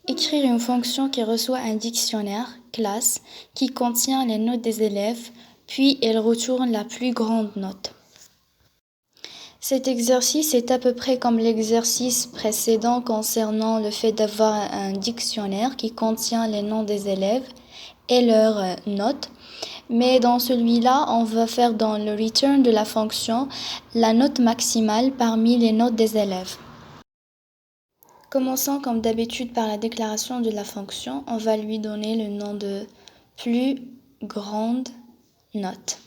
Écrire une fonction qui reçoit un dictionnaire, classe, qui contient les notes des élèves, puis elle retourne la plus grande note. Cet exercice est à peu près comme l'exercice précédent concernant le fait d'avoir un dictionnaire qui contient les noms des élèves et leurs notes. Mais dans celui-là, on va faire dans le return de la fonction la note maximale parmi les notes des élèves. Commençons comme d'habitude par la déclaration de la fonction. On va lui donner le nom de plus grande note.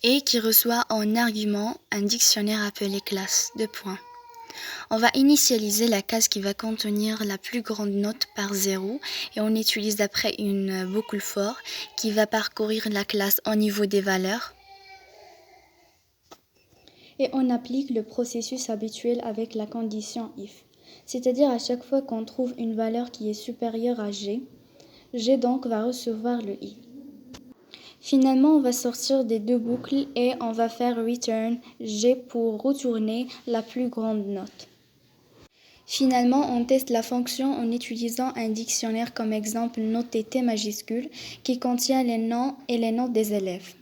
Et qui reçoit en argument un dictionnaire appelé classe. On va initialiser la case qui va contenir la plus grande note par 0 et on utilise après une boucle for qui va parcourir la classe au niveau des valeurs. Et on applique le processus habituel avec la condition if. C'est-à-dire à chaque fois qu'on trouve une valeur qui est supérieure à g, g donc va recevoir le i. Finalement, on va sortir des deux boucles et on va faire return g pour retourner la plus grande note. Finalement, on teste la fonction en utilisant un dictionnaire comme exemple noté T majuscule qui contient les noms et les notes des élèves.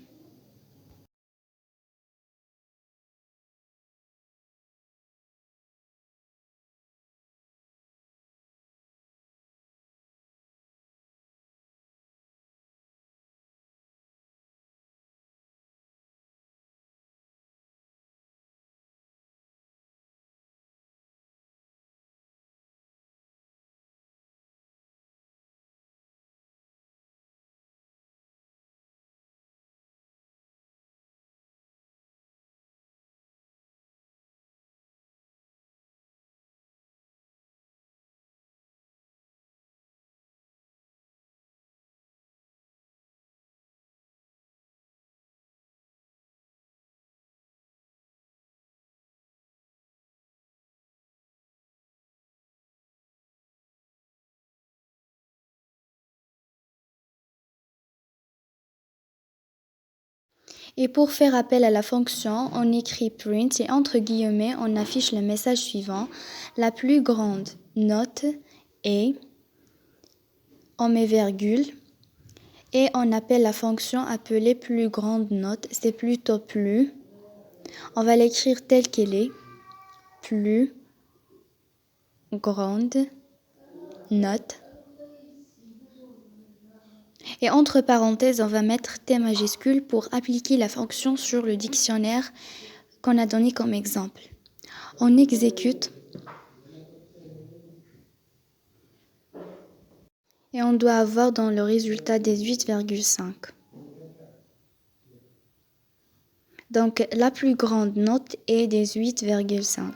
Et pour faire appel à la fonction, on écrit print et entre guillemets, on affiche le message suivant. La plus grande note est, on met virgule, et on appelle la fonction appelée plus grande note, c'est plutôt plus. On va l'écrire telle qu'elle est, plus grande note. Et entre parenthèses, on va mettre T majuscule pour appliquer la fonction sur le dictionnaire qu'on a donné comme exemple. On exécute et on doit avoir dans le résultat 18,5. Donc la plus grande note est 18,5.